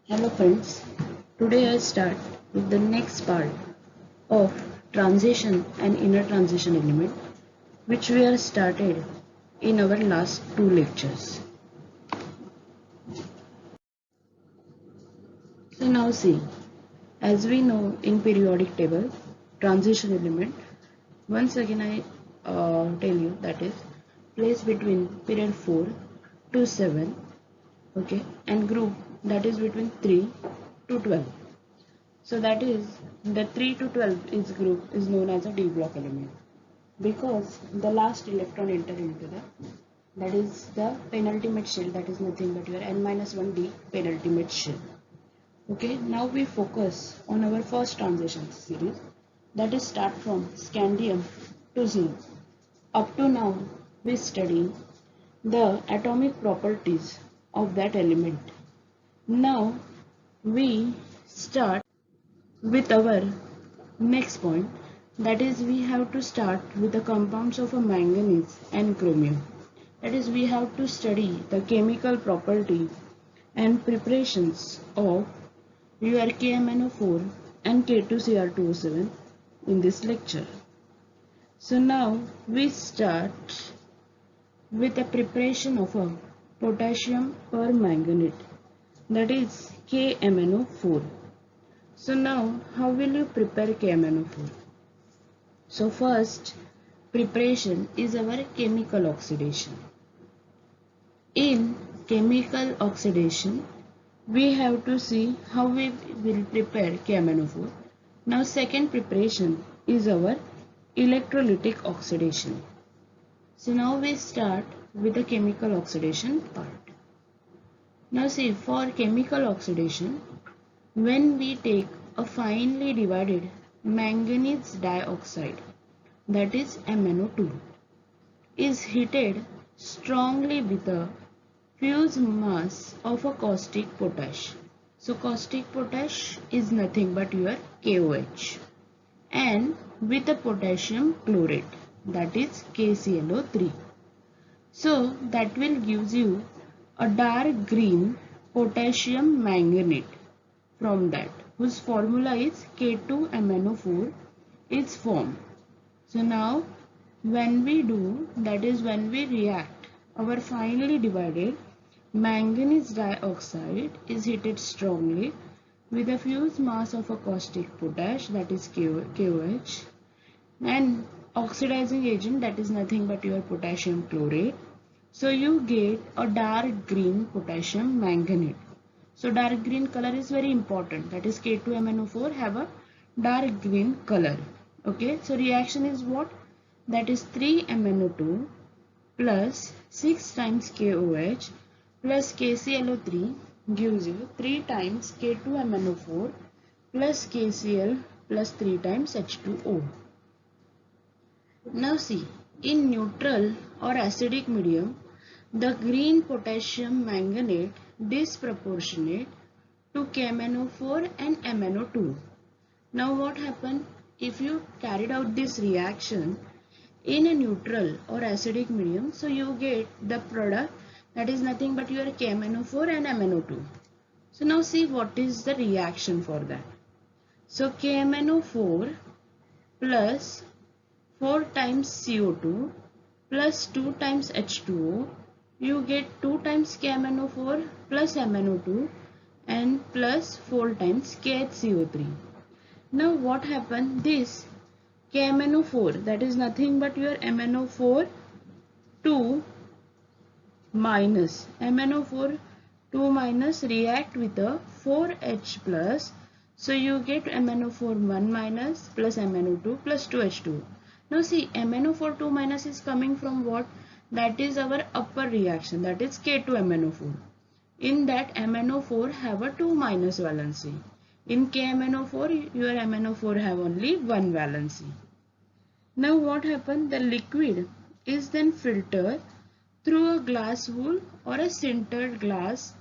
Hello friends, today I start with the next part of transition and inner transition element which we are started in our last two lectures. So now see, as we know in periodic table, transition element, once again I tell you that is placed between period 4 to 7, okay, and group that is between 3 to 12. So that is the 3 to 12 is group is known as a d block element because the last electron enter into that is the penultimate shell, that is nothing but your n minus 1d penultimate shell. Okay, now we focus on our first transition series, that is start from scandium to zinc. Up to now we study the atomic properties of that element. Now we start with our next point, that is we have to start with the compounds of a manganese and chromium. That is we have to study the chemical property and preparations of your KMnO4 and K2Cr2O7 in this lecture. So now we start with the preparation of a potassium permanganate, that is KMnO4. So now how will you prepare KMnO4? So first preparation is our chemical oxidation. In chemical oxidation we have to see how we will prepare KMnO4. Now second preparation is our electrolytic oxidation. So now we start with the chemical oxidation part. Now see, for chemical oxidation, when we take a finely divided manganese dioxide, that is MnO2, is heated strongly with a fused mass of a caustic potash. So caustic potash is nothing but your KOH, and with a potassium chlorate, that is KClO3. So that will gives you a dark green potassium manganate from that, whose formula is K2MnO4 is formed. So now when we do, that is when we react, our finely divided manganese dioxide is heated strongly with a fused mass of a caustic potash, that is KOH, and oxidizing agent, that is nothing but your potassium chlorate. So you get a dark green potassium manganate. So dark green color is very important, that is K2MnO4 have a dark green color. Okay, so reaction is what? That is 3MnO2 plus 6 times KOH plus KClO3 gives you 3 times K2MnO4 plus KCl plus 3 times H2O. Now see, in neutral or acidic medium, the green potassium manganate disproportionate to KMnO4 and MnO2. Now what happened? If you carried out this reaction in a neutral or acidic medium, so you get the product that is nothing but your KMnO4 and MnO2. So now see what is the reaction for that. So KMnO4 plus 4 times CO2 plus 2 times H2O, you get 2 times KMnO4 plus MnO2 and plus 4 times KHCO3. Now what happened? This KMnO4, that is nothing but your MnO4 2 minus MnO4 2 minus react with a 4H plus, so you get MnO4 1 minus plus MnO2 plus 2H2. Now see, MnO4 2 minus is coming from what? That is our upper reaction, that is K2MnO4. In that MnO4 have a 2 minus valency. In KMnO4 your MnO4 have only 1 valency. Now what happened? The liquid is then filtered through a glass wool or a sintered glass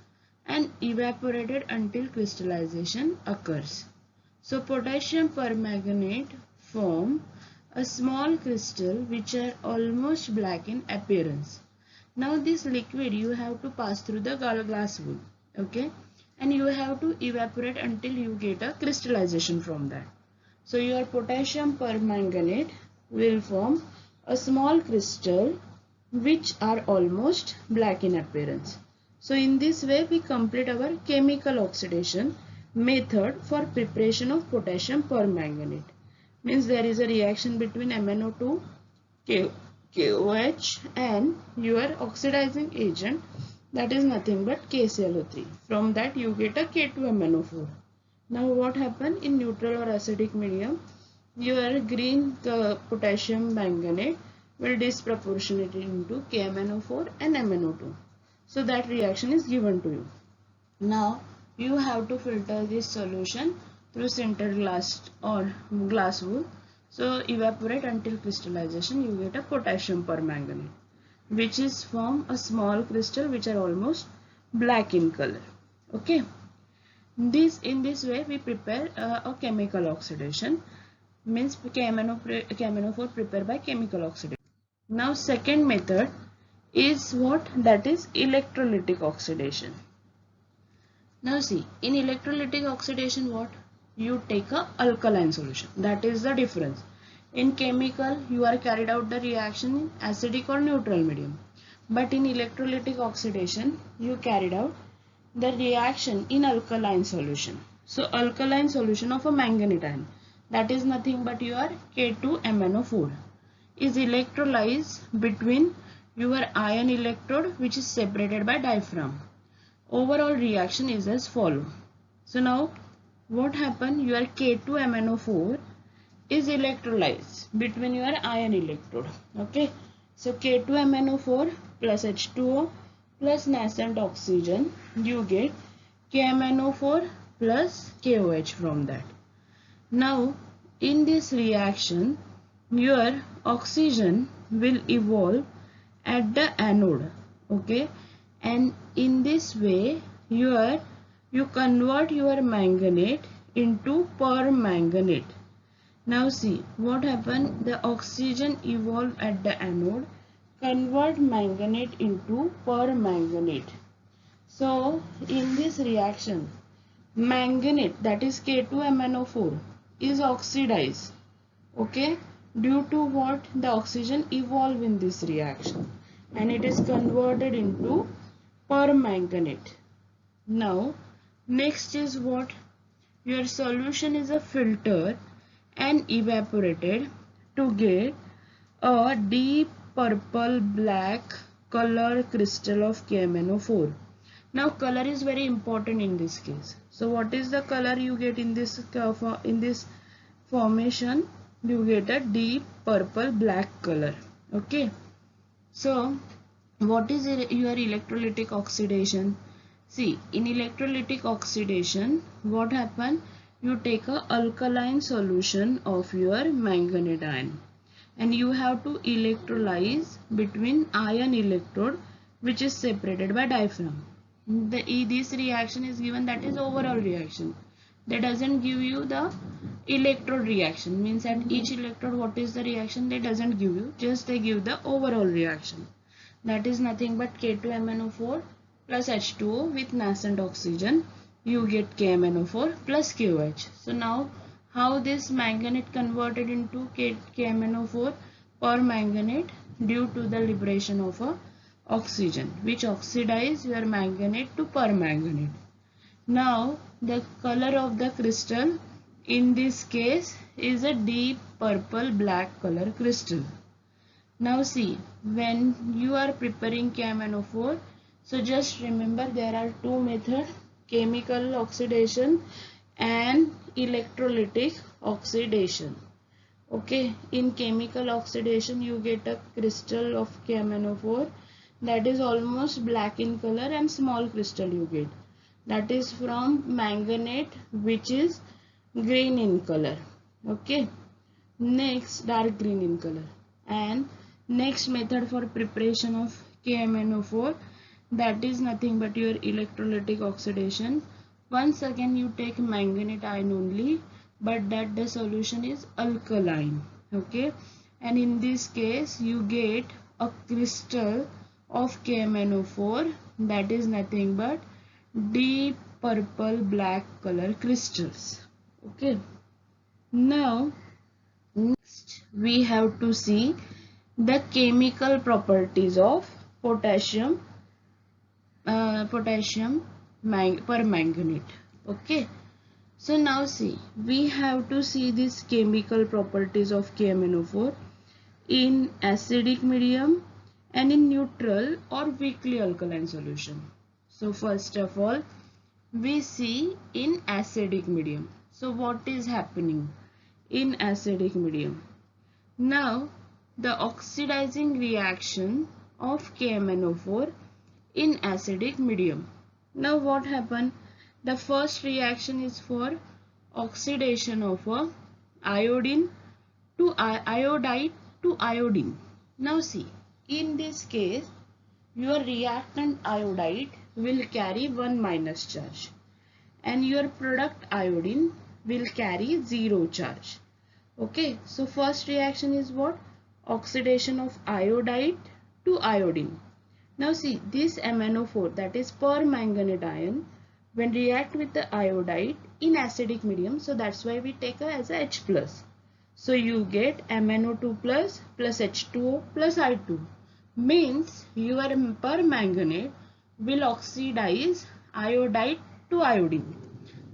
and evaporated until crystallization occurs. So potassium permanganate form a small crystal which are almost black in appearance. Now this liquid you have to pass through the glass wool, okay, and you have to evaporate until you get a crystallization from that. So your potassium permanganate will form a small crystal which are almost black in appearance. So in this way we complete our chemical oxidation method for preparation of potassium permanganate. Means there is a reaction between MnO2, KOH and your oxidizing agent, that is nothing but KClO3. From that you get a K2MnO4. Now what happen in neutral or acidic medium? Your green potassium manganate will disproportionate into KMnO4 and MnO2. So that reaction is given to you. Now you have to filter this solution through sintered glass or glass wool. So evaporate until crystallization, you get a potassium permanganate, which is from a small crystal which are almost black in color. Okay. In this way we prepare a chemical oxidation, means KMnO4 prepared by chemical oxidation. Now second method is what? That is electrolytic oxidation. Now see, in electrolytic oxidation what? You take a alkaline solution. That is the difference. In chemical you are carried out the reaction in acidic or neutral medium. But in electrolytic oxidation you carried out the reaction in alkaline solution. So alkaline solution of a manganate ion, that is nothing but your K2MnO4, is electrolyzed between your ion electrode which is separated by diaphragm. Overall reaction is as follow. So now what happened? Your K2MnO4 is electrolyzed between your ion electrode. Okay. So K2MnO4 plus H2O plus nascent oxygen, you get KMnO4 plus KOH from that. Now in this reaction your oxygen will evolve at the anode. Okay, and in this way you convert your manganate into permanganate. Now see what happened? The oxygen evolve at the anode, convert manganate into permanganate. So in this reaction manganate, that is K2MnO4, is oxidized. Okay, due to what? The oxygen evolve in this reaction and it is converted into permanganate. Now next is what? Your solution is a filter and evaporated to get a deep purple black color crystal of KMnO4. Now color is very important in this case. So what is the color you get in this formation? You get a deep purple black color. Okay. So what is your electrolytic oxidation? See, in electrolytic oxidation what happen? You take a alkaline solution of your manganate ion and you have to electrolyze between ion electrode which is separated by diaphragm. This reaction is given, that is overall reaction. That doesn't give you the electrode reaction, means at each electrode what is the reaction, they doesn't give you, just they give the overall reaction. That is nothing but K2MnO4 plus H2O with nascent oxygen, you get KMnO4 plus KOH. So now how this manganate converted into KMnO4 permanganate? Due to the liberation of a oxygen which oxidize your manganate to permanganate. Now the color of the crystal in this case is a deep purple black color crystal. Now see, when you are preparing KMnO4, so just remember there are two methods, chemical oxidation and electrolytic oxidation. Okay, in chemical oxidation you get a crystal of KMnO4 that is almost black in color and small crystal you get, that is from manganate which is green in color. Okay, next dark green in color. And next method for preparation of KMnO4, that is nothing but your electrolytic oxidation. Once again you take manganate ion only, but that the solution is alkaline. Okay, and in this case you get a crystal of KMnO4 that is nothing but deep purple black color crystals. Okay, now next we have to see the chemical properties of potassium permanganate. Okay, so now see, we have to see these chemical properties of KMnO4 in acidic medium and in neutral or weakly alkaline solution. So first of all, we see in acidic medium. So what is happening in acidic medium? Now the oxidizing reaction of KMnO4 in acidic medium. Now what happened? The first reaction is for oxidation of a iodine to iodide to iodine. Now see, in this case your reactant iodide will carry 1 minus charge and your product iodine will carry 0 charge. Okay, so first reaction is what? Oxidation of iodide to iodine. Now see, this MnO4, that is permanganate ion, when react with the iodide in acidic medium, so that's why we take as a H plus. So you get MnO2 plus H2O plus I2. Means your permanganate will oxidize iodide to iodine.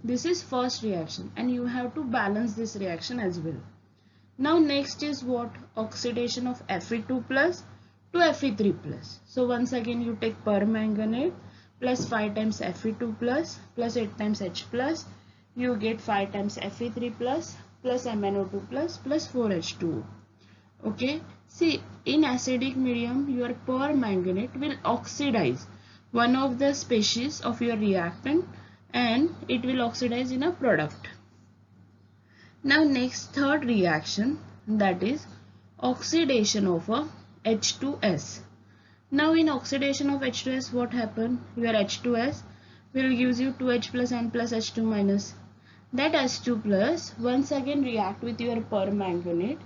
This is first reaction and you have to balance this reaction as well. Now next is what? Oxidation of Fe2 plus to Fe3 plus. So once again you take permanganate plus 5 times Fe2 plus 8 times H plus. You get 5 times Fe3 plus MnO2 plus 4H2O. Okay. See, in acidic medium your permanganate will oxidize one of the species of your reactant and it will oxidize in a product. Now next third reaction, that is oxidation of a H2S. Now in oxidation of H2S what happen? Your H2S will gives you 2H plus and plus H2 minus. That H2 plus once again react with your permanganate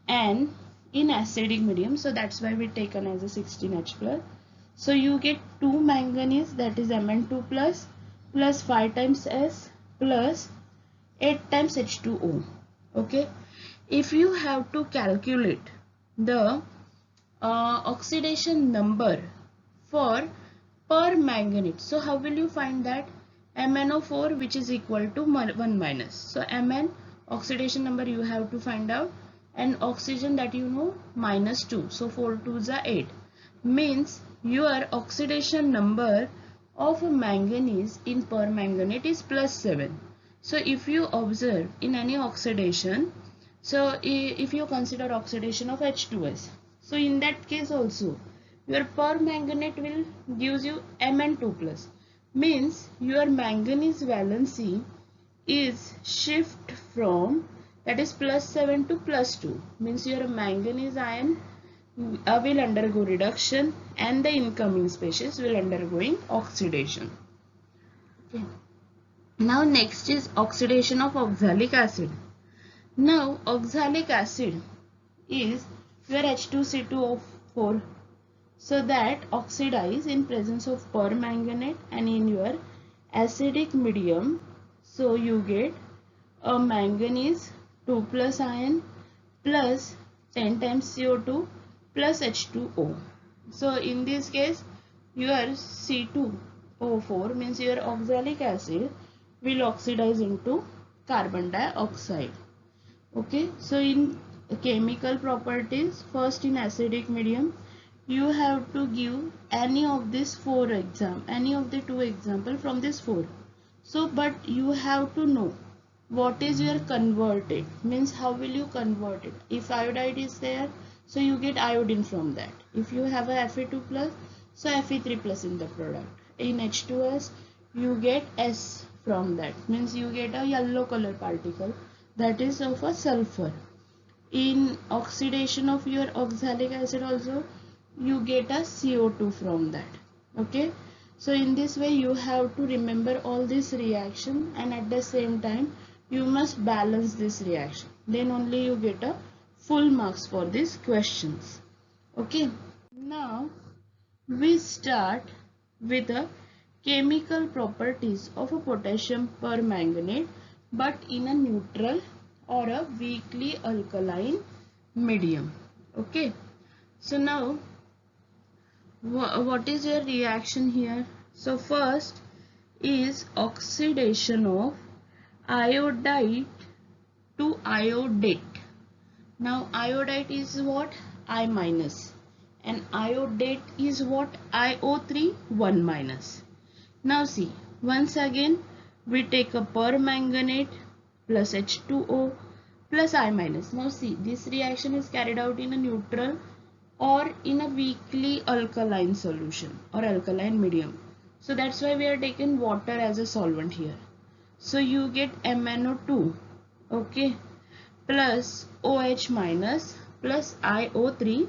and in acidic medium, so that's why we taken as a 16H plus. So you get 2 manganese, that is Mn2 plus 5 times S plus 8 times H2O. Okay, if you have to calculate the oxidation number for permanganate, so how will you find that? MnO4 which is equal to 1 minus. So Mn oxidation number you have to find out and oxygen that you know minus 2. So 4 2s are 8. Means your oxidation number of manganese in permanganate is plus 7. So if you observe in any oxidation, so if you consider oxidation of H2S, so in that case also your permanganate will gives you Mn2 plus. Means your manganese valency is shift from, that is plus 7 to plus 2. Means your manganese ion will undergo reduction and the incoming species will undergoing oxidation. Okay. Now next is oxidation of oxalic acid. Now oxalic acid is your H2C2O4. So that oxidize in presence of permanganate and in your acidic medium. So you get a manganese 2 plus ion plus 10 times CO2 plus H2O. So in this case your C2O4 means your oxalic acid will oxidize into carbon dioxide. Okay, so in chemical properties, first in acidic medium you have to give any of these any of the 2 example from this 4. So but you have to know what is your converted, means how will you convert it. If iodide is there, so you get iodine from that. If you have a Fe2 plus, so Fe3 plus in the product. In H2S you get S from that, means you get a yellow color particle, that is of a sulfur. In oxidation of your oxalic acid also you get a CO2 from that. Okay, so in this way you have to remember all this reaction and at the same time you must balance this reaction, then only you get a full marks for these questions. Okay, now we start with a chemical properties of a potassium permanganate but in a neutral or a weakly alkaline medium. Okay, so now what is your reaction here? So first is oxidation of iodide to iodate. Now iodide is what? I minus, and iodate is what? IO3 1 minus. Now see, once again we take a permanganate plus H2O plus I minus. Now see, this reaction is carried out in a neutral or in a weakly alkaline solution or alkaline medium. So that's why we are taking water as a solvent here. So you get MnO2, okay, plus OH minus plus IO3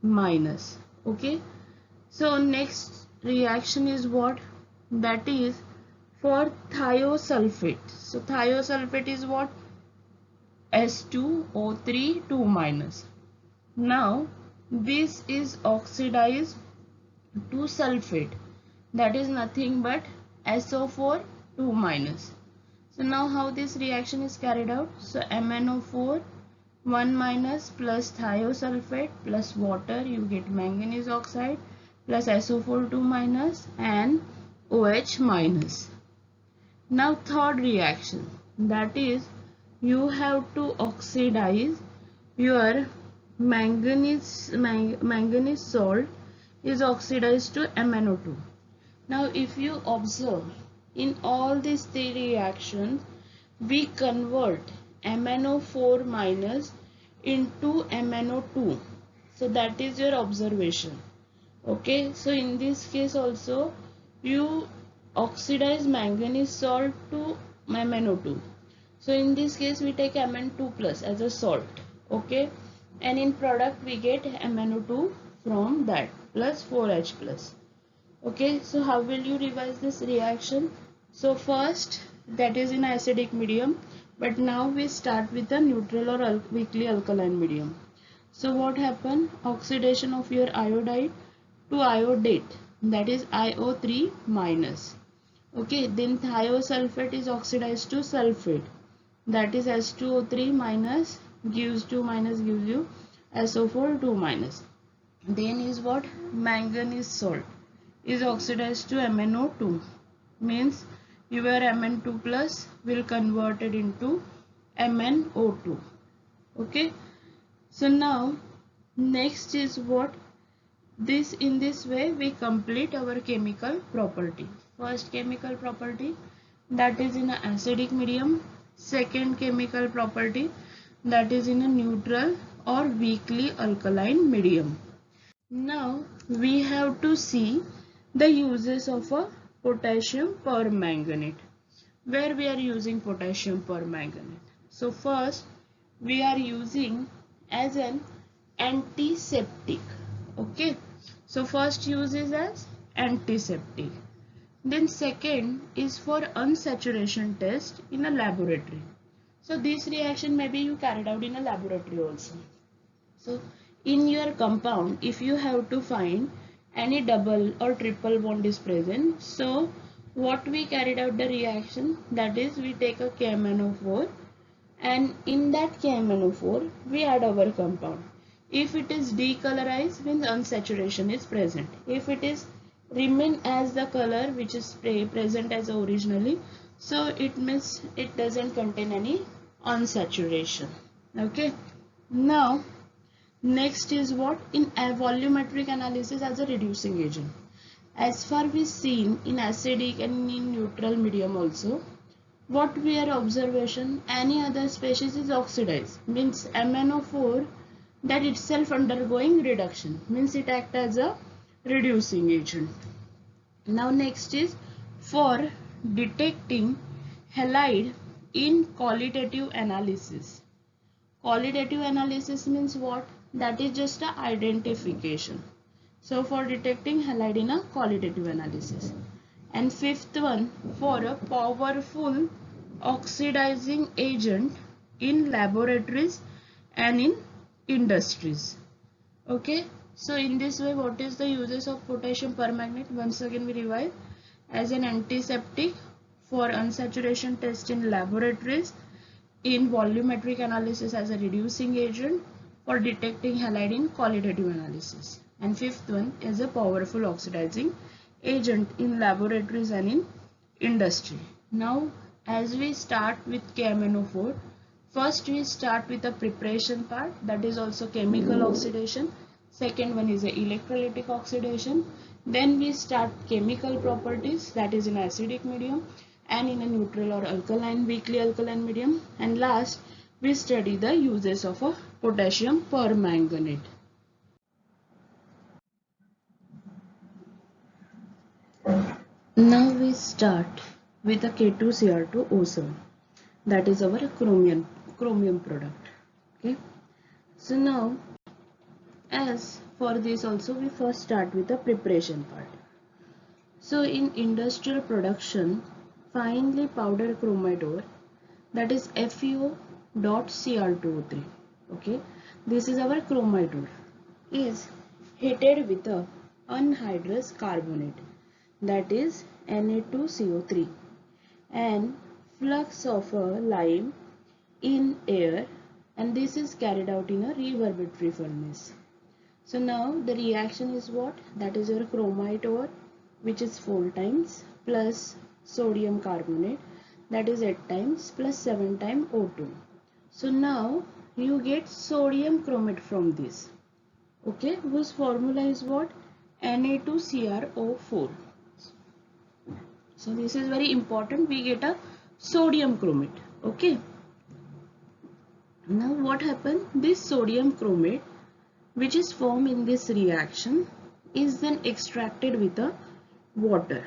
minus, okay. So next reaction is what? That is for thiosulfate. So thiosulfate is what? S2O3 2 minus. Now this is oxidized to sulfate, that is nothing but SO4 2 minus. So now how this reaction is carried out? So MnO4 1 minus plus thiosulfate plus water, you get manganese oxide plus SO4 2 minus and OH minus. Now third reaction, that is you have to oxidize your manganese salt is oxidized to MnO2. Now if you observe in all these three reactions, we convert MnO4 minus into MnO2. So that is your observation. Okay, so in this case also you oxidize manganese salt to MnO2. So in this case we take Mn2 plus as a salt, okay, and in product we get MnO2 from that plus 4H plus. Okay, so how will you revise this reaction? So first, that is in acidic medium, but now we start with a neutral or weakly alkaline medium. So what happened? Oxidation of your iodide to iodate, that is IO3 minus. Okay, then thiosulfate is oxidized to sulfate, that is H2O3 minus, gives 2 minus gives you SO4 2 minus. Then is what? Manganese salt is oxidized to MnO2, means your Mn2 plus will convert it into MnO2. Okay, so now next is what? This, in this way we complete our chemical property. First chemical property, that is in an acidic medium. Second chemical property, that is in a neutral or weakly alkaline medium. Now we have to see the uses of a potassium permanganate. Where we are using potassium permanganate? So first we are using as an antiseptic. Okay, so first use is as antiseptic. Then second is for unsaturation test in a laboratory. So this reaction maybe you carried out in a laboratory also. So in your compound, if you have to find any double or triple bond is present, so what we carried out the reaction, that is we take a KMnO4 and in that KMnO4 we add our compound. If it is decolorized, means unsaturation is present. If it is remain as the color which is present as originally, so it means it doesn't contain any unsaturation. Okay, now next is what? In a volumetric analysis as a reducing agent. As far we seen in acidic and in neutral medium also, what we are observation, any other species is oxidized, means MnO4 that itself undergoing reduction, means it act as a reducing agent. Now next is for detecting halide in qualitative analysis. Qualitative analysis means what? That is just a identification. So for detecting halide in a qualitative analysis. And fifth one, for a powerful oxidizing agent in laboratories and in industries. Okay, so in this way what is the uses of potassium permanganate? Once again we revise. as an antiseptic for unsaturation test in laboratories, in volumetric analysis as a reducing agent for detecting halide in qualitative analysis. And fifth one is a powerful oxidizing agent in laboratories and in industry. Now, as we start with KMnO4, first we start with the preparation part, that is also chemical oxidation. Second one is the electrolytic oxidation. Then we start chemical properties, that is in acidic medium and in a neutral or alkaline, weakly alkaline medium. And last, we study the uses of a potassium permanganate. Now we start with a K2Cr2O7, that is our chromium product. Okay. So now, as for this also, we first start with the preparation part. So in industrial production, finely powdered chromite ore, that is FeO.Cr2O3. Okay, this is our chromite ore, is heated with a anhydrous carbonate, that is Na2CO3, and flux of a lime in air, and this is carried out in a reverberatory furnace. So now the reaction is what? That is your chromite ore, which is 4 times plus sodium carbonate, that is 8 times plus 7 times O2. So now you get sodium chromate from this. Okay, whose formula is what? Na2CrO4. So this is very important. We get a sodium chromate. Okay. Now what happened? This sodium chromate, which is formed in this reaction, is then extracted with a water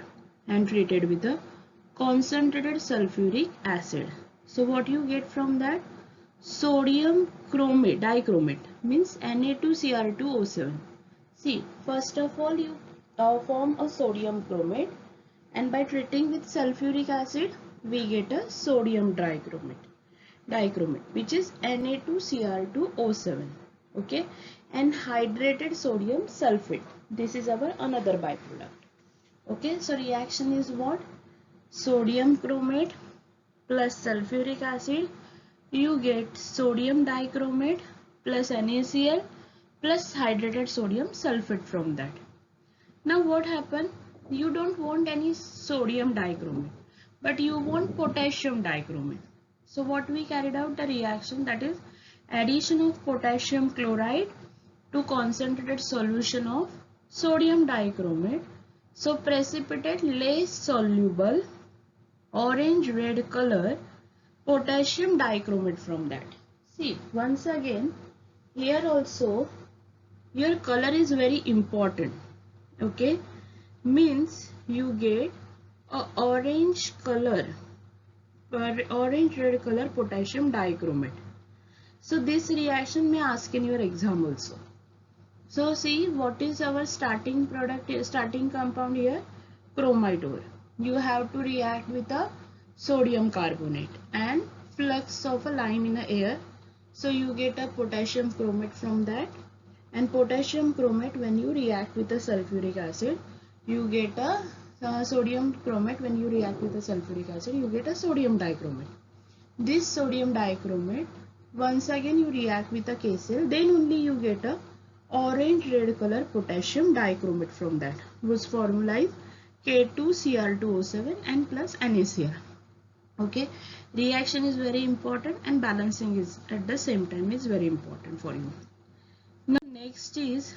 and treated with a concentrated sulfuric acid. So what you get from that? Sodium chromate, dichromate, means Na2Cr2O7. See, first of all you form a sodium chromate, and by treating with sulfuric acid we get a sodium dichromate, which is Na2Cr2O7. Okay, and hydrated sodium sulfate, this is our another byproduct. Okay, so reaction is what? Sodium chromate plus sulfuric acid, you get sodium dichromate plus NaCl plus hydrated sodium sulfate from that. Now what happened? You don't want any sodium dichromate, but you want potassium dichromate. So what we carried out the reaction, that is addition of potassium chloride to concentrated solution of sodium dichromate. So precipitate less soluble orange red color potassium dichromate from that. See, once again, here also your color is very important. Okay, means you get a orange color, orange red color potassium dichromate. So this reaction may ask in your exam also. So see, what is our starting product, starting compound here? Chromite ore. You have to react with a sodium carbonate and flux of a lime in the air. So you get a potassium chromate from that, and potassium chromate, when you react with the sulfuric acid, you get a sodium chromate. When you react with the sulfuric acid, you get a sodium dichromate. This sodium dichromate, once again you react with a KCl, then only you get a orange red color potassium dichromate from that, whose formula is K2Cr2O7 and plus NaCl. Okay, reaction is very important and balancing is at the same time is very important for you. Now next is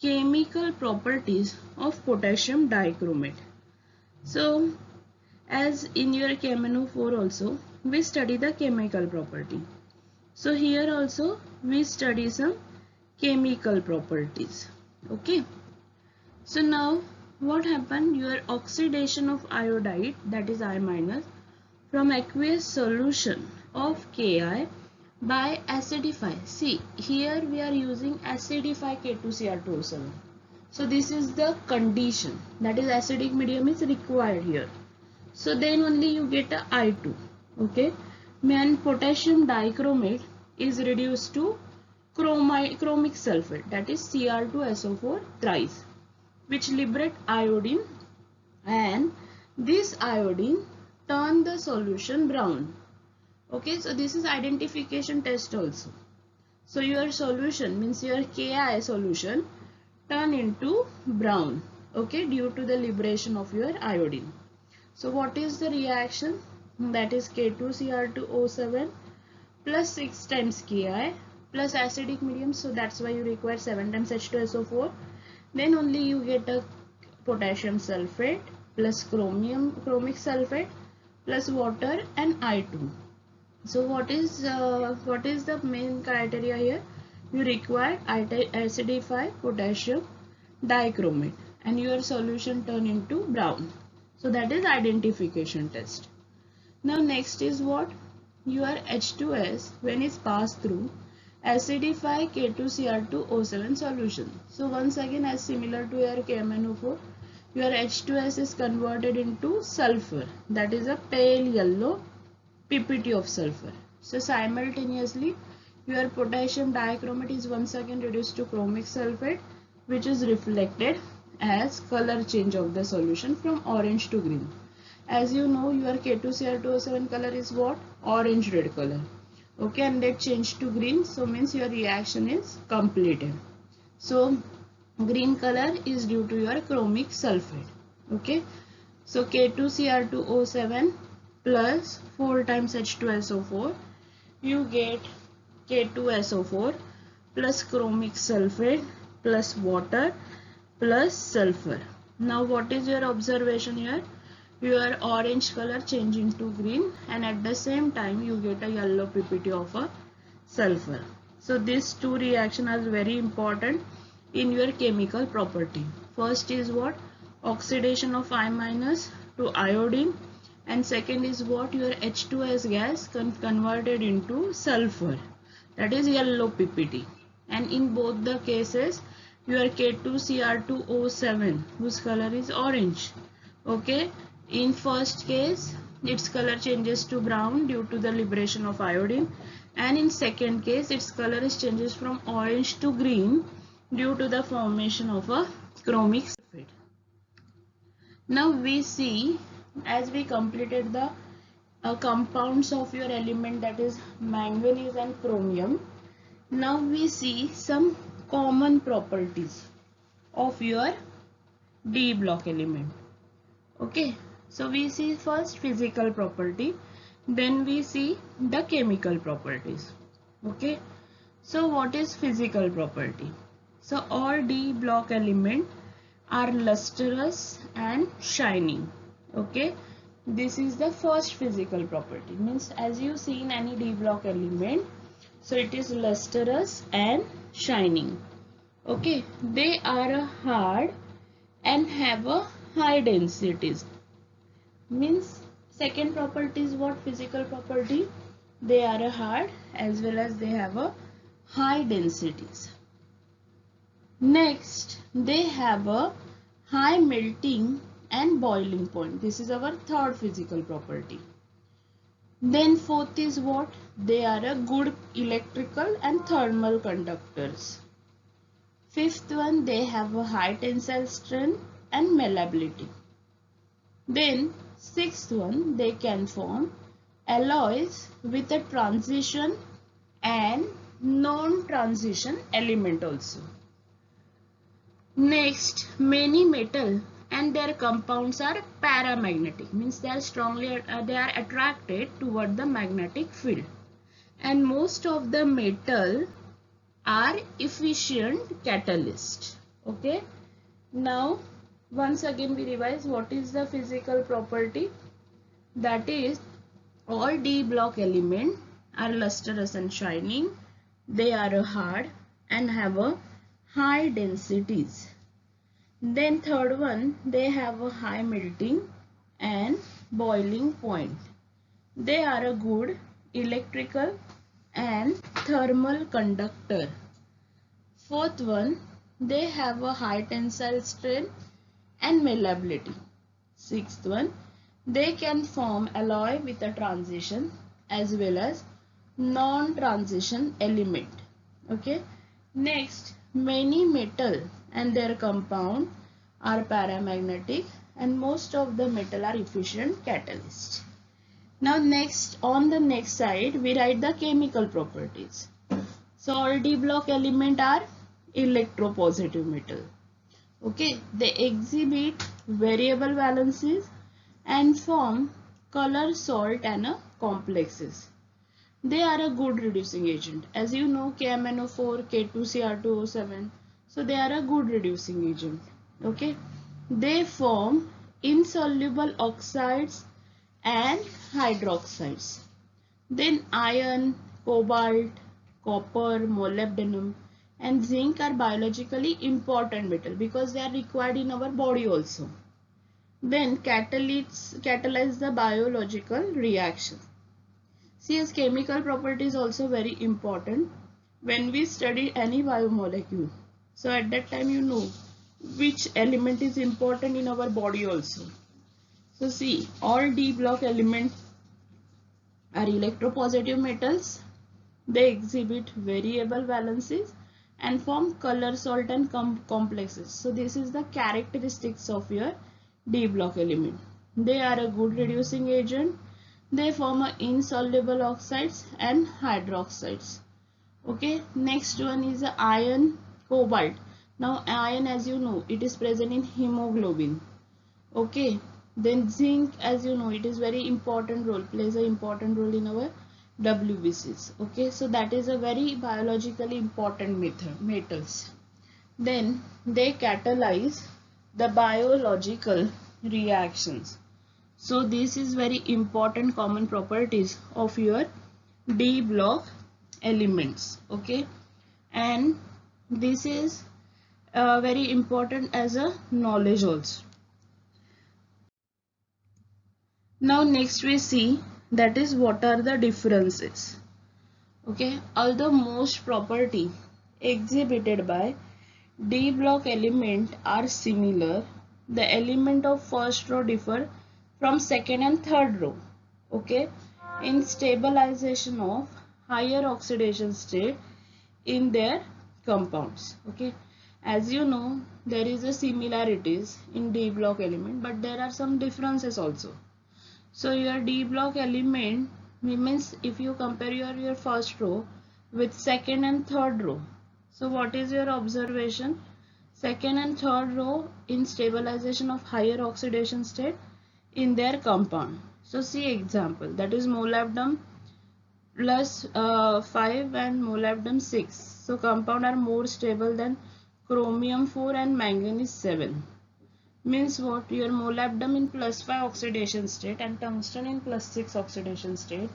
chemical properties of potassium dichromate. So as in your KMnO4 also, we study the chemical property. So here also we study some chemical properties. Okay. So now what happened? Your oxidation of iodide, that is I minus, from aqueous solution of Ki by acidify. See, here we are using acidify K2Cr2O7. So this is the condition, that is acidic medium is required here. So then only you get a I2. Okay. And potassium dichromate is reduced to chromic sulfate, that is Cr2SO4 thrice. which liberate iodine, and this iodine turn the solution brown. Okay, so this is identification test also. So your solution means your Ki solution turn into brown, okay, due to the liberation of your iodine. So what is the reaction? That is K2Cr2O7 plus 6 times Ki plus acidic medium, so that's why you require 7 times H2SO4. Then only you get a potassium sulfate plus chromic sulfate plus water and I2. So what is the main criteria here? You require acidify potassium dichromate and your solution turn into brown. So that is identification test. Now next is what? Your H2S when it's passed through acidify K2Cr2O7 solution. So once again, as similar to your KMnO4, your H2S is converted into sulfur, that is a pale yellow ppt of sulfur. So simultaneously your potassium dichromate is once again reduced to chromic sulfate, which is reflected as color change of the solution from orange to green. As you know, your K2Cr2O7 color is what? Orange red color. Okay, and that changed to green, so means your reaction is completed. So green color is due to your chromic sulfate. Okay, so K2Cr2O7 plus 4 times H2SO4, you get K2SO4 plus chromic sulfate plus water plus sulfur. Now what is your observation here? Your orange color changing to green, and at the same time you get a yellow ppt of a sulfur. So these two reactions are very important in your chemical property. First is what? Oxidation of I minus to iodine, and second is what? Your H2S gas converted into sulfur, that is yellow ppt. And in both the cases your K2Cr2O7 whose color is orange. Okay, in first case its color changes to brown due to the liberation of iodine, and in second case its color is changes from orange to green due to the formation of a chromic sulfate. Now we see, as we completed the compounds of your element, that is manganese and chromium, now we see some common properties of your D block element. Okay, so we see first physical property, then we see the chemical properties. Okay, so what is physical property? So all D block element are lustrous and shining. Okay, this is the first physical property, means as you see in any D block element, so it is lustrous and shining. Okay, they are hard and have a high densities. Means second property is what? Physical property, they are hard as well as they have a high densities. Next, they have a high melting and boiling point. This is our third physical property. Then fourth is what? They are a good electrical and thermal conductors. Fifth one, they have a high tensile strength and malleability. Then sixth one, they can form alloys with a transition and non-transition element also. Next, many metal and their compounds are paramagnetic, means they are attracted toward the magnetic field, and most of the metal are efficient catalyst. Okay, now once again we revise what is the physical property. That is, all D block element are lustrous and shining, they are hard and have a high densities. Then third one, they have a high melting and boiling point. They are a good electrical and thermal conductor. Fourth one, they have a high tensile strength and malleability. Sixth one, they can form alloy with a transition as well as non-transition element. Okay. Next, many metal and their compound are paramagnetic, and most of the metal are efficient catalysts. Now next, on the next side, we write the chemical properties. So all D block element are electropositive metal. Okay, they exhibit variable valences and form color salt and complexes. They are a good reducing agent. As you know, KMnO4, K2Cr2O7. So they are a good reducing agent. Okay. They form insoluble oxides and hydroxides. Then iron, cobalt, copper, molybdenum and zinc are biologically important metal because they are required in our body also. Then catalyze the biological reaction. See, as chemical property is also very important when we study any biomolecule. So at that time you know which element is important in our body also. So see, all D block elements are electropositive metals. They exhibit variable valences and form color salt and complexes. So this is the characteristics of your D block element. They are a good reducing agent. They form a insoluble oxides and hydroxides. Okay, next one is iron, cobalt. Now iron, as you know, it is present in hemoglobin. Okay, then zinc, as you know, it is very important role, plays an important role in our WBCs. Okay, so that is a very biologically important metals. Then they catalyze the biological reactions. So this is very important common properties of your D block elements. Okay, and this is very important as a knowledge also. Now next we see that is what are the differences. Okay, although most property exhibited by D block element are similar, the element of first row differ from second and third row. Okay, in stabilization of higher oxidation state in their compounds. Okay, as you know, there is a similarities in D block element, but there are some differences also. So your D block element means if you compare your first row with second and third row. So what is your observation? Second and third row in stabilization of higher oxidation state in their compound. So see example, that is molybdenum plus 5 and molybdenum 6. So compound are more stable than chromium 4 and manganese 7. Means what? Your molybdenum in plus 5 oxidation state and tungsten in plus 6 oxidation state,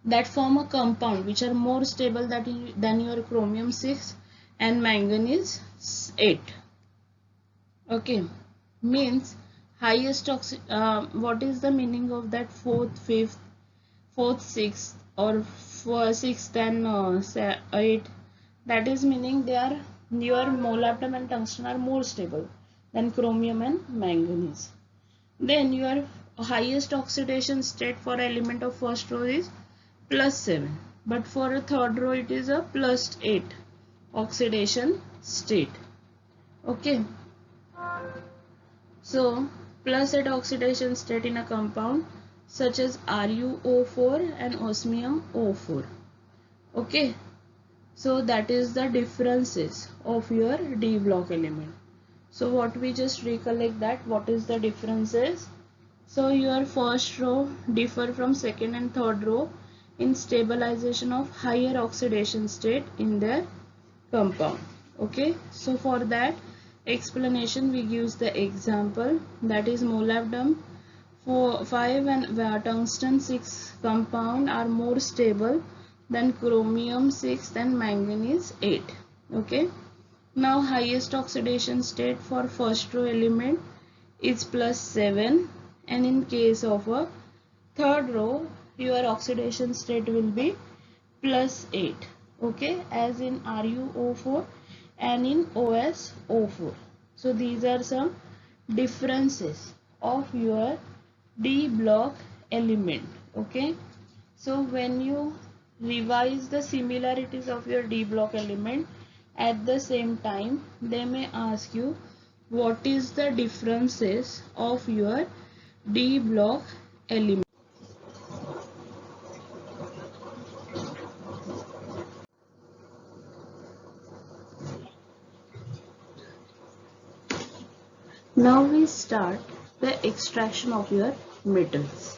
that form a compound which are more stable than your chromium 6 and manganese 8. Okay, means highest what is the meaning of that fourth, fifth, fourth, sixth or sixth and 8? That is meaning they are, your molybdenum and tungsten are more stable than chromium and manganese. Then your highest oxidation state for element of first row is plus 7, but for a third row it is a plus 8 oxidation state. Okay, so plus 8 oxidation state in a compound such as RuO4 and osmium O4. Okay, so that is the differences of your D block element. So what we just recollect that what is the differences. So your first row differ from second and third row in stabilization of higher oxidation state in their compound. Okay, so for that explanation we use the example, that is molybdenum 5 and tungsten 6 compound are more stable than chromium 6 and manganese 8. Okay, now highest oxidation state for first row element is plus 7, and in case of a third row your oxidation state will be plus 8. Okay, as in RuO4 and in OsO4. So these are some differences of your D block element. Okay, so when you revise the similarities of your D block element, at the same time they may ask you what is the differences of your D block element. Now we start the extraction of your metals.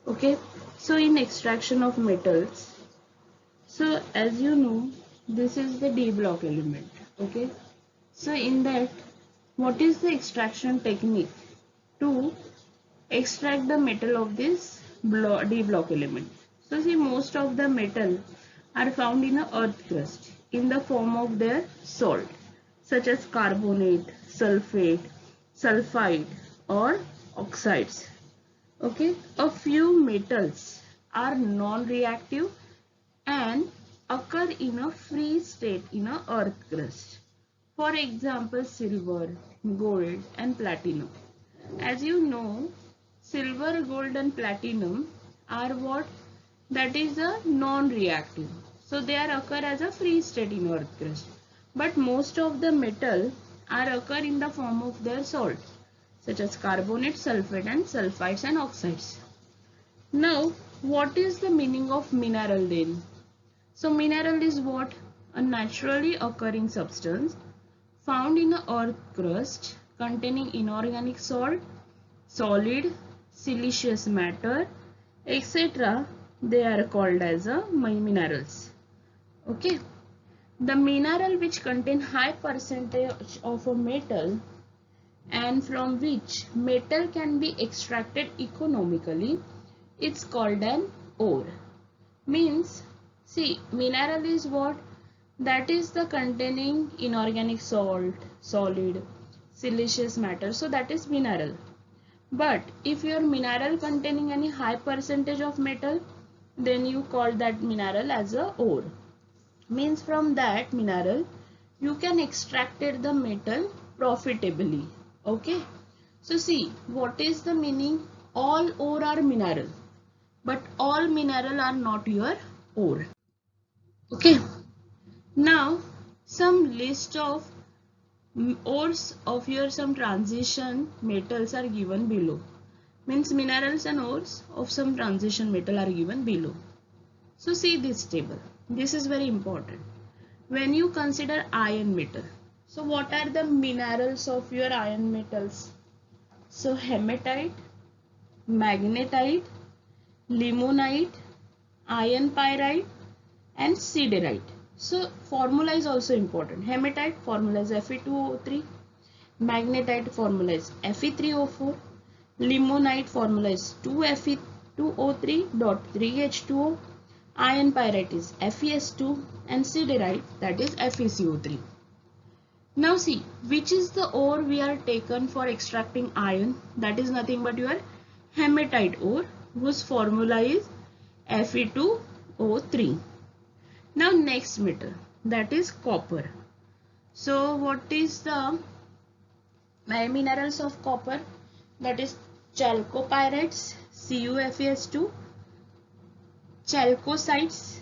Okay, so in extraction of metals, so as you know, this is the D block element. Okay, so in that, what is the extraction technique to extract the metal of this D block element? So see, most of the metal are found in the earth crust in the form of their salt, such as carbonate, sulfate, sulfide, or oxides. Okay, a few metals are non-reactive and occur in a free state in a earth crust. For example, silver, gold and platinum. As you know, silver, gold and platinum are what? That is a non-reactive. So they are occur as a free state in earth crust. But most of the metal are occur in the form of their salt, such as carbonate, sulfate and sulfides and oxides. Now, what is the meaning of mineral then? So mineral is what? A naturally occurring substance found in the earth crust containing inorganic salt, solid, siliceous matter, etc. They are called as a minerals. Okay. The mineral which contain high percentage of a metal and from which metal can be extracted economically, it's called an ore. Means, see, mineral is what? That is the containing inorganic salt, solid, siliceous matter. So that is mineral. But if your mineral containing any high percentage of metal, then you call that mineral as a ore. Means from that mineral, you can extract the metal profitably. Okay. So see, what is the meaning? All ore are mineral, but all mineral are not your ore. Okay. Now, some list of ores of your some transition metals are given below. Means minerals and ores of some transition metal are given below. So see this table. This is very important. When you consider iron metal, so what are the minerals of your iron metals? So hematite, magnetite, limonite, iron pyrite and siderite. So formula is also important. Hematite formula is Fe2O3, magnetite formula is Fe3O4, limonite formula is 2Fe2O3.3H2O, iron pyrite is FeS2 and siderite that is FeCO3. Now see, which is the ore we are taken for extracting iron? That is nothing but your hematite ore, whose formula is Fe2O3. Now next metal, that is copper. So what is the minerals of copper? That is chalcopyrites, CuFeS2, chalcosites,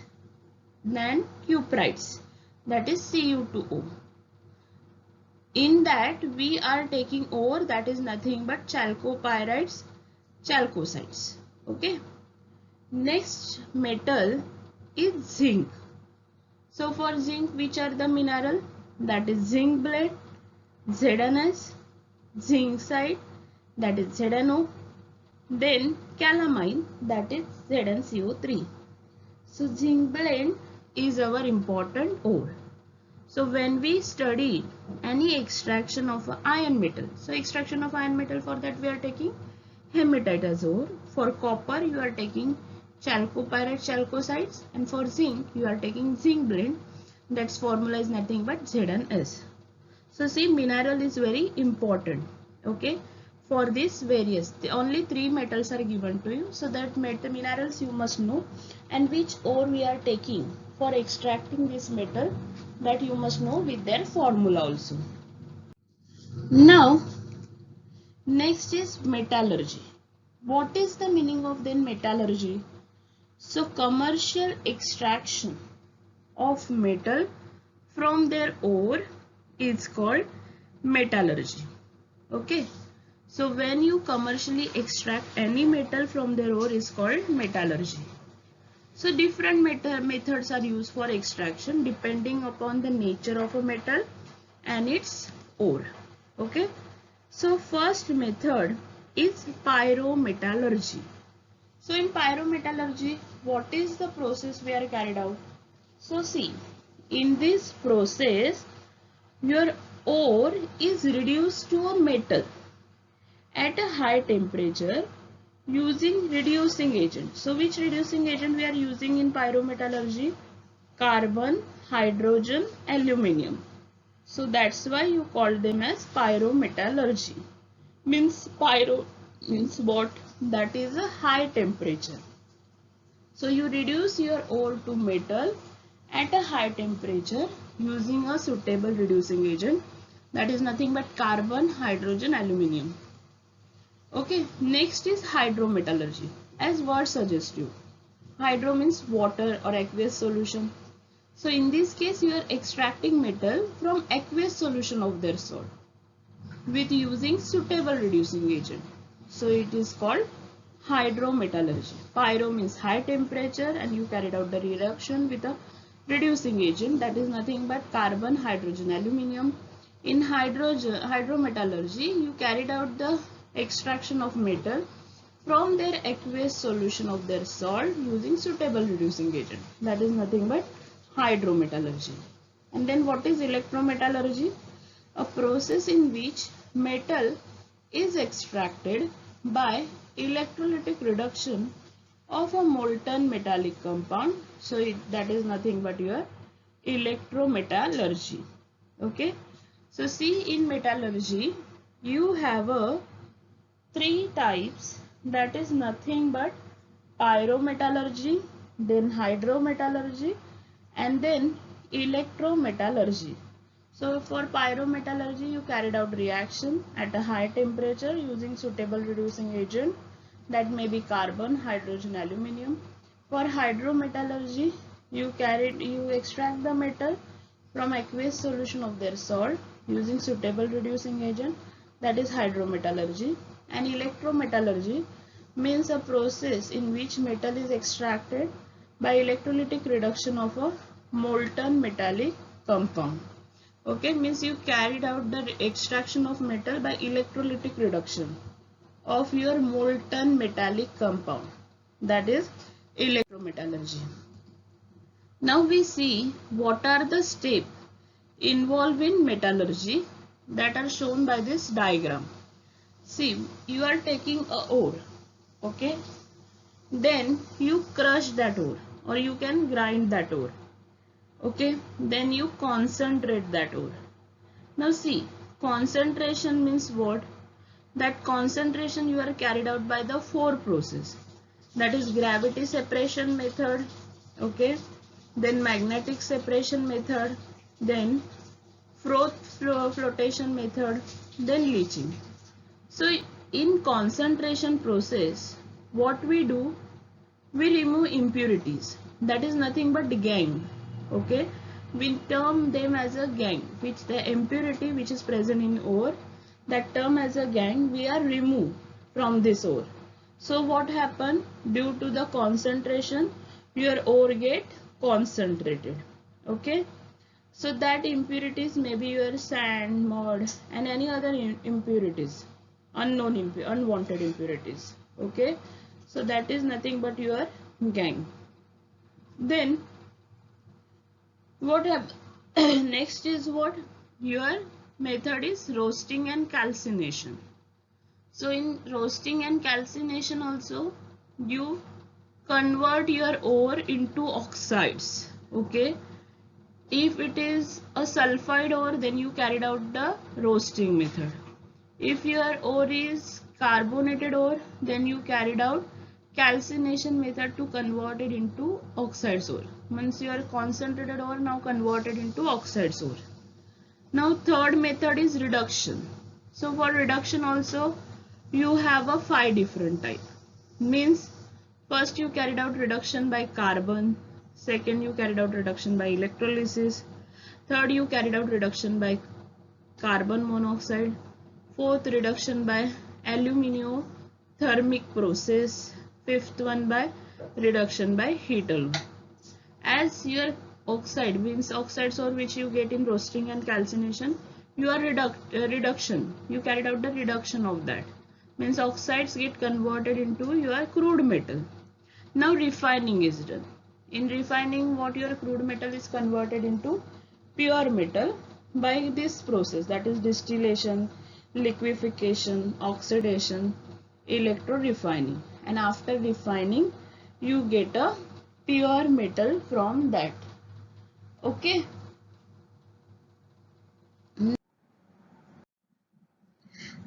and cuprites, that is Cu2O. In that we are taking ore, that is nothing but chalcopyrites, chalcosites. Okay. Next metal is zinc. So for zinc, which are the mineral? That is zinc blende, ZnS, zinc side, that is ZnO, then calamine, that is ZnCO3. So zinc blende is our important ore. So when we study any extraction of iron metal, so extraction of iron metal, for that we are taking hematite as ore. For copper you are taking chalcopyrite, chalcosites, and for zinc you are taking zinc blende. That's formula is nothing but ZnS. So see, mineral is very important. Okay, for this various, the only three metals are given to you, so that minerals you must know, and which ore we are taking for extracting this metal, that you must know with their formula also. Now next is metallurgy. What is the meaning of then metallurgy? So commercial extraction of metal from their ore is called metallurgy. Okay, so when you commercially extract any metal from their ore is called metallurgy. So different methods are used for extraction depending upon the nature of a metal and its ore. Okay, so first method is pyrometallurgy. So in pyrometallurgy, what is the process we are carried out? So see, in this process, your ore is reduced to a metal at a high temperature using reducing agent. So which reducing agent we are using in pyrometallurgy? Carbon, hydrogen, aluminium. So that's why you call them as pyrometallurgy. Means pyro means what? That is a high temperature. So you reduce your ore to metal at a high temperature using a suitable reducing agent, that is nothing but carbon, hydrogen, aluminium. Okay, next is hydrometallurgy. As word suggests you, hydro means water or aqueous solution. So in this case you are extracting metal from aqueous solution of their salt with using suitable reducing agent. So it is called hydrometallurgy. Pyro means high temperature and you carried out the reduction with a reducing agent, that is nothing but carbon, hydrogen, aluminium. In hydrometallurgy you carried out the extraction of metal from their aqueous solution of their salt using suitable reducing agent, that is nothing but hydrometallurgy. And then what is electrometallurgy? A process in which metal is extracted by electrolytic reduction of a molten metallic compound. So that is nothing but your electrometallurgy. Okay, so see, in metallurgy you have a three types, that is nothing but pyrometallurgy, then hydrometallurgy, and then electrometallurgy. So for pyrometallurgy you carried out reaction at a high temperature using suitable reducing agent, that may be carbon, hydrogen, aluminium. For hydrometallurgy you extract the metal from aqueous solution of their salt using suitable reducing agent, that is hydrometallurgy. And electrometallurgy means a process in which metal is extracted by electrolytic reduction of a molten metallic compound. Okay, means you carried out the extraction of metal by electrolytic reduction of your molten metallic compound, that is electrometallurgy. Now we see what are the steps involved in metallurgy that are shown by this diagram. See, you are taking a ore, okay, then you crush that ore or you can grind that ore, okay, then you concentrate that ore. Now see, concentration means what? That concentration you are carried out by the four process, that is gravity separation method, okay, then magnetic separation method, then flotation method, then leaching. So in concentration process, what we do, we remove impurities, that is nothing but gangue. Okay, we term them as a gangue, which the impurity which is present in ore, that term as a gangue we are remove from this ore. So what happen, due to the concentration your ore get concentrated. Okay, so that impurities may be your sand, mud and any other impurities, unwanted impurities. Okay, so that is nothing but your gangue. Then what happens next is what, your method is roasting and calcination. So in roasting and calcination also you convert your ore into oxides. Okay, if it is a sulfide ore then you carried out the roasting method. If your ore is carbonated ore then you carried out calcination method to convert it into oxides ore. Once your concentrated ore now converted into oxides ore. Now third method is reduction. So for reduction also you have a 5 different type. Means first you carried out reduction by carbon, second you carried out reduction by electrolysis, third you carried out reduction by carbon monoxide. Fourth, reduction by aluminothermic process. Fifth one by reduction by heat alone. As your oxide means oxides or which you get in roasting and calcination, you are reduction. You carried out the reduction of that. Means oxides get converted into your crude metal. Now refining is done. In refining, what your crude metal is converted into pure metal by this process, that is distillation, liquefaction, oxidation, electro refining. And after refining, you get a pure metal from that. Okay.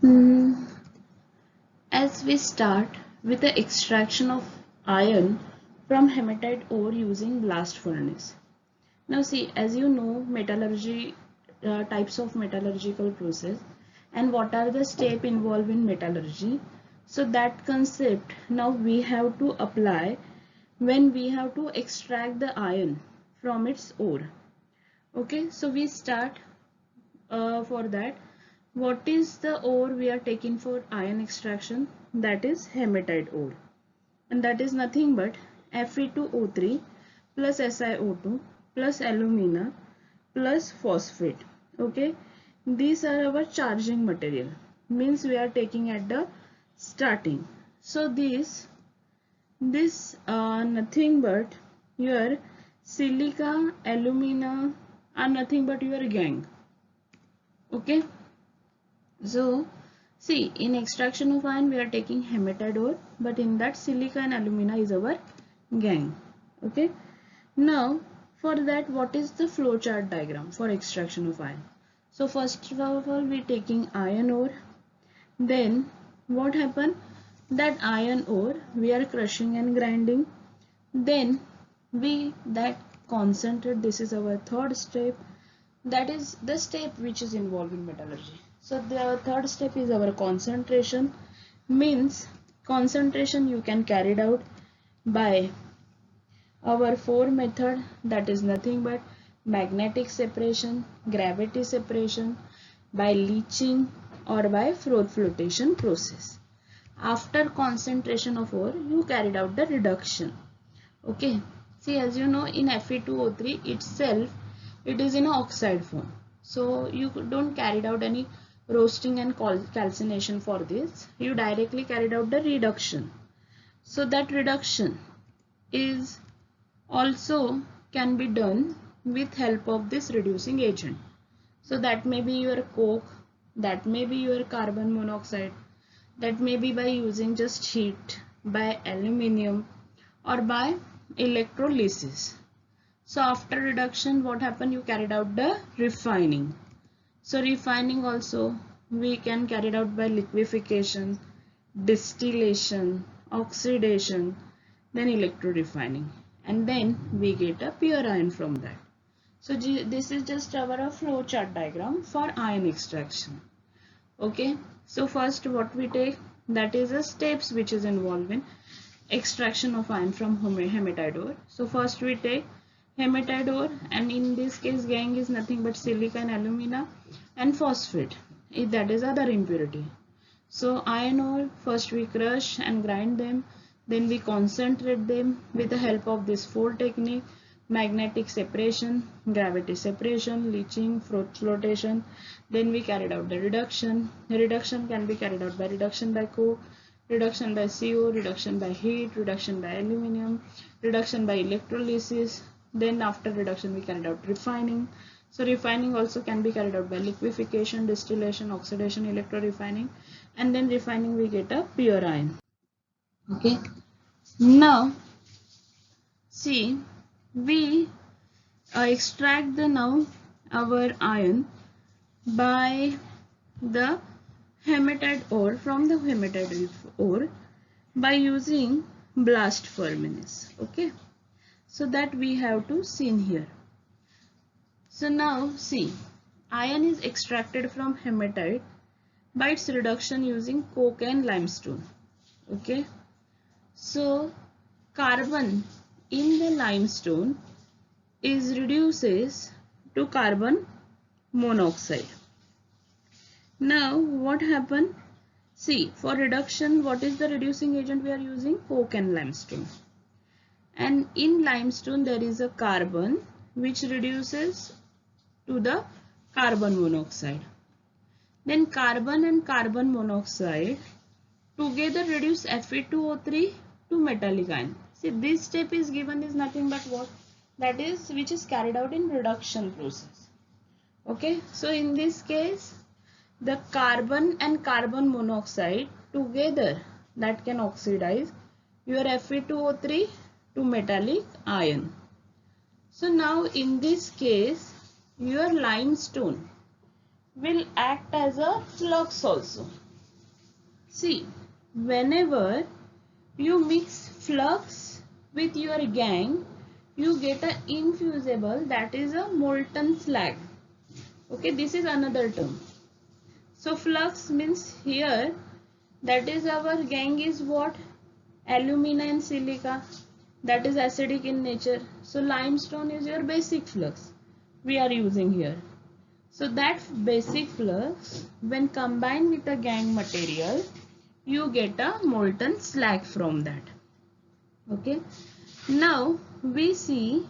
Mm, As we start with the extraction of iron from hematite ore using blast furnace. Now see, as you know, metallurgy, types of metallurgical process and what are the steps involved in metallurgy. So that concept now we have to apply when we have to extract the iron from its ore. Okay, so we start for that. What is the ore we are taking for iron extraction? That is hematite ore, and that is nothing but Fe2O3 plus SiO2 plus alumina plus phosphate. Okay, these are our charging material, means we are taking at the starting. So this nothing but your silica, alumina are nothing but your gang. Okay, so see, in extraction of iron we are taking hematite ore, but in that silica and alumina is our gang. Okay, now for that, what is the flowchart diagram for extraction of iron? So first of all we taking iron ore, then what happen, that iron ore we are crushing and grinding, then we that concentrate, this is our third step, that is the step which is involved in metallurgy. So the third step is our concentration, means concentration you can carry it out by our four method, that is nothing but magnetic separation, gravity separation, by leaching or by froth flotation process. After concentration of ore, you carried out the reduction. Okay, see, as you know, in Fe2O3 itself, it is in oxide form. So you don't carried out any roasting and calcination for this. You directly carried out the reduction. So that reduction is also can be done with help of this reducing agent. So that may be your coke, that may be your carbon monoxide, that may be by using just heat, by aluminium, or by electrolysis. So after reduction, what happened? You carried out the refining. So refining also we can carry it out by liquefaction, distillation, oxidation, then electro refining, and then we get a pure iron from that. So this is just our flow chart diagram for iron extraction. Okay, so first what we take, that is the steps which is involved in extraction of iron from hematite ore. So first we take hematite ore, and in this case gangue is nothing but silica and alumina and phosphate, that is other impurity. So iron ore, first we crush and grind them, then we concentrate them with the help of this four technique: magnetic separation, gravity separation, leaching, froth flotation. Then we carried out the reduction. The reduction can be carried out by reduction by coke, reduction by CO, reduction by heat, reduction by aluminium, reduction by electrolysis. Then after reduction we carried out refining. So refining also can be carried out by liquefaction, distillation, oxidation, electro refining, and then refining we get a pure iron. Okay, now see, we extract the now our iron by the hematite ore from the hematite ore by using blast furnace. Okay, so that we have to see here. So now see, iron is extracted from hematite by its reduction using coke and limestone. Okay, so carbon in the limestone is reduces to carbon monoxide. Now what happened? See, for reduction, what is the reducing agent we are using? Coke and limestone. And in limestone there is a carbon which reduces to the carbon monoxide. Then carbon and carbon monoxide together reduce Fe2O3 to metallic ion. See, this step is given is nothing but what? That is which is carried out in reduction process. Okay, so in this case the carbon and carbon monoxide together that can oxidize your Fe2O3 to metallic ion. So now in this case your limestone will act as a flux also. See, whenever you mix flux with your gangue, you get an infusible, that is a molten slag. Okay, this is another term. So flux means here, that is our gangue is what? Alumina and silica, that is acidic in nature. So limestone is your basic flux we are using here. So that basic flux when combined with a gangue material, you get a molten slag from that. Okay. Now we see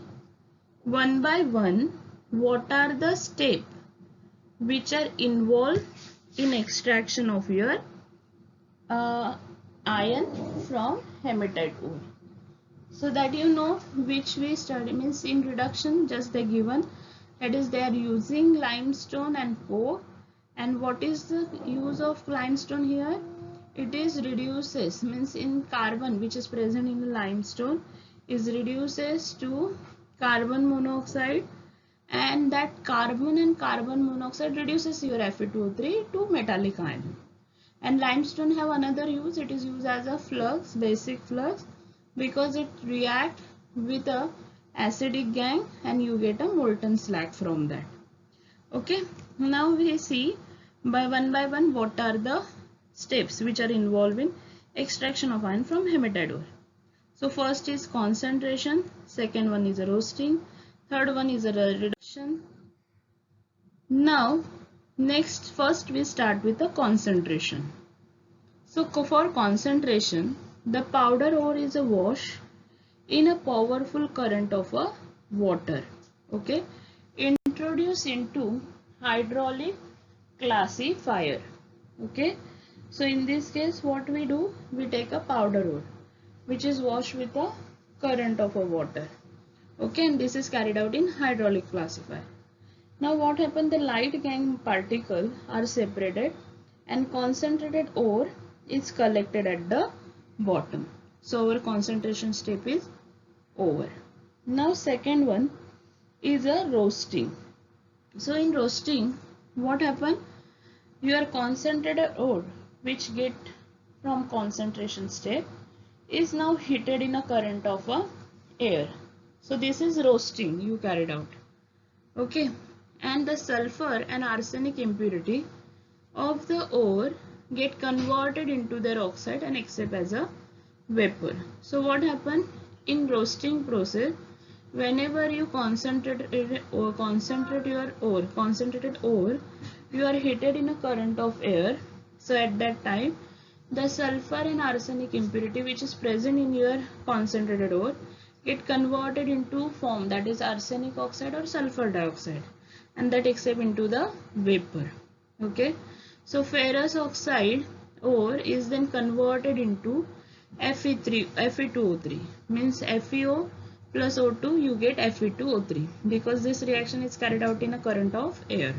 one by one what are the steps which are involved in extraction of your iron from hematite ore. So that you know which we study means in reduction just the given, that is they are using limestone and coke. And what is the use of limestone here? It is reduces means in carbon which is present in the limestone is reduces to carbon monoxide, and that carbon and carbon monoxide reduces your Fe2O3 to metallic ion. And limestone have another use, it is used as a flux, basic flux, because it react with a acidic gangue and you get a molten slag from that. Okay, now we see by one what are the steps which are involved in extraction of iron from hematite ore. So first is concentration, second one is a roasting, third one is a reduction. Now next first we start with the concentration. So for concentration, the powder ore is a wash in a powerful current of a water. Okay, introduced into hydraulic classifier. Okay, so in this case what we do, we take a powder ore which is washed with a current of a water. Okay, and this is carried out in hydraulic classifier. Now what happened, the light gangue particle are separated and concentrated ore is collected at the bottom. So our concentration step is over. Now second one is a roasting. So in roasting what happened, your concentrated ore which get from concentration step is now heated in a current of a air. So this is roasting you carried out. Okay, and the sulfur and arsenic impurity of the ore get converted into their oxide and accept as a vapor. So what happened in roasting process, whenever you concentrate your ore, concentrated ore, you are heated in a current of air. So at that time the sulfur and arsenic impurity which is present in your concentrated ore get converted into form, that is arsenic oxide or sulfur dioxide, and that accept into the vapor. Okay, so ferrous oxide ore is then converted into Fe2O3 means FeO plus O2 you get Fe2O3 because this reaction is carried out in a current of air.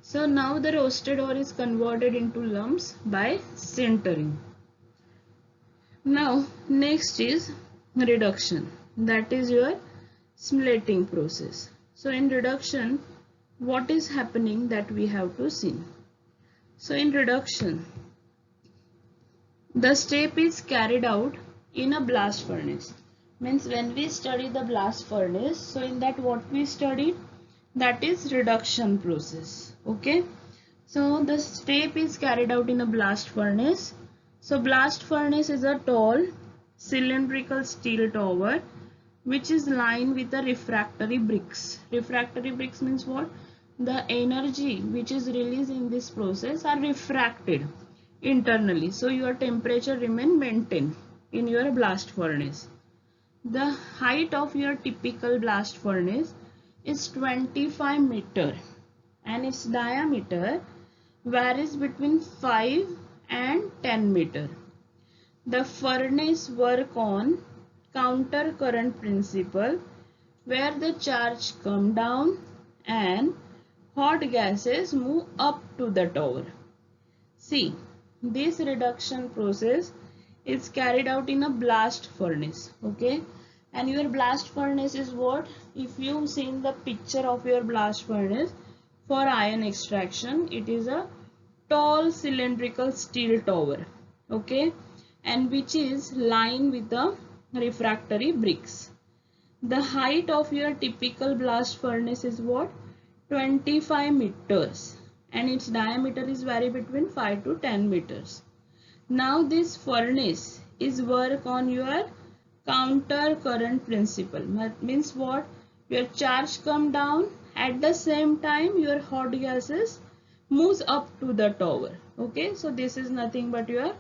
So now the roasted ore is converted into lumps by sintering. Now next is reduction, that is your smelting process. So in reduction what is happening that we have to see. So in reduction the step is carried out in a blast furnace. Means when we study the blast furnace, so in that what we study, that is reduction process. Okay, so the step is carried out in a blast furnace. So blast furnace is a tall cylindrical steel tower which is lined with the refractory bricks. Refractory bricks means what? the energy which is released in this process are refracted internally, so your temperature remain maintained in your blast furnace. The height of your typical blast furnace is 25 meter and its diameter varies between 5 and 10 meter. The furnace work on counter current principle, where the charge come down and hot gases move up to the tower. See, this reduction process is carried out in a blast furnace, okay? And your blast furnace is what? If you've seen the picture of your blast furnace for iron extraction, it is a tall cylindrical steel tower, okay? And which is lined with the refractory bricks. The height of your typical blast furnace is what? 25 meters, and its diameter is vary between 5 to 10 meters. Now this furnace is work on your counter current principle. Means what? Your charge come down, at the same time your hot gases moves up to the tower. Okay, so this is nothing but your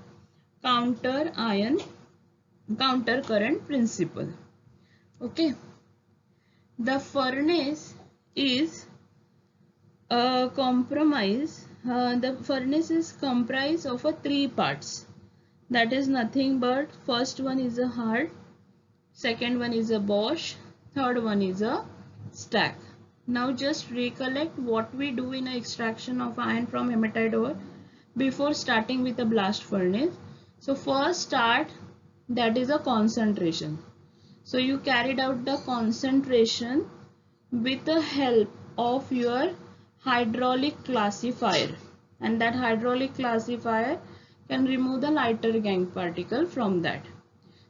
counter current principle. Okay, the furnace is the furnace is comprised of three parts. That is nothing but first one is a heart, second one is a Bosch, third one is a stack. Now just recollect what we do in extraction of iron from hematite ore before starting with a blast furnace. So first start, that is a concentration. So you carried out the concentration with the help of your hydraulic classifier, and that hydraulic classifier can remove the lighter gangue particle from that.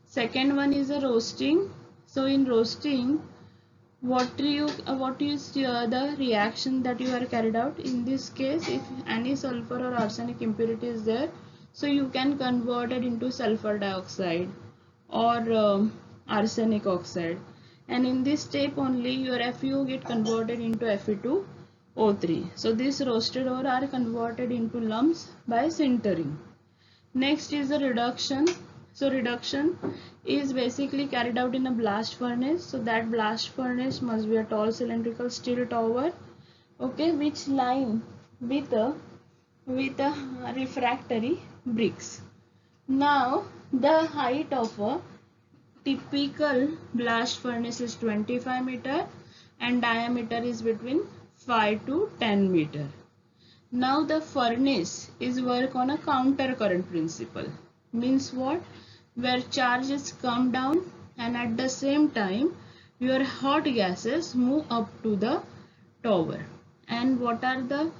Second one is a roasting. So in roasting, what is the reaction that you are carried out? In this case, if any sulfur or arsenic impurity is there, so you can convert it into sulfur dioxide or arsenic oxide, and in this step only your FeO get converted into Fe2O3. So this roasted ore are converted into lumps by sintering. Next is the reduction. So reduction is basically carried out in a blast furnace. So that blast furnace must be a tall cylindrical steel tower, okay, which line with a refractory bricks. Now the height of a typical blast furnace is 25 meter and diameter is between 5 to 10 meter. Now the furnace is work on a counter current principle. Means what? Where charges come down and at the same time your hot gases move up to the tower. And what are the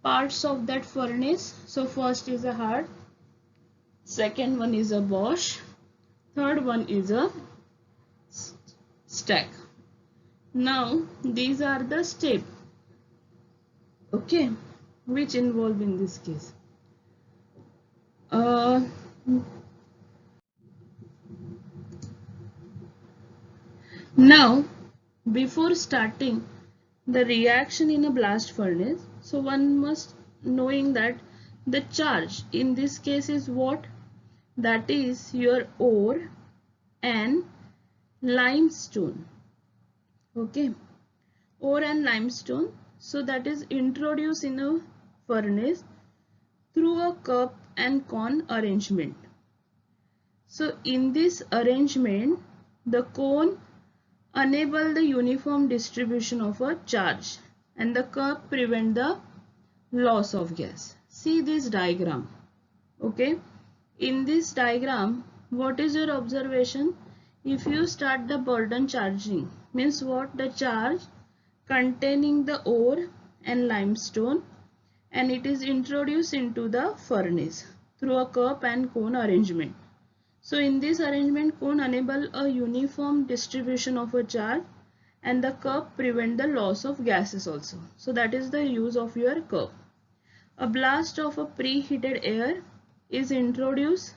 parts of that furnace? So first is a heart, second one is a Bosch, third one is a stack. Now these are the steps, okay, which involve in this case. Now before starting the reaction in a blast furnace, so one must knowing that the charge in this case is what? That is your ore and limestone, okay, ore and limestone. So that is introduced in a furnace through a cup and cone arrangement. So in this arrangement, the cone enable the uniform distribution of a charge and the cup prevent the loss of gas. See this diagram, okay. In this diagram, what is your observation? If you start the burden charging, means what? The charge containing the ore and limestone, and it is introduced into the furnace through a cup and cone arrangement. So in this arrangement, cone enable a uniform distribution of a charge and the cup prevent the loss of gases also. So that is the use of your cup. A blast of a preheated air is introduced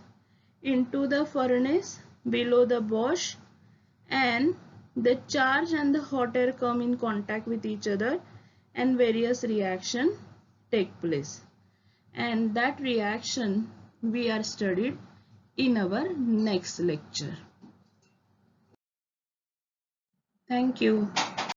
into the furnace below the Bosch, and the charge and the hot air come in contact with each other and various reaction take place, and that reaction we are studied in our next lecture. Thank you.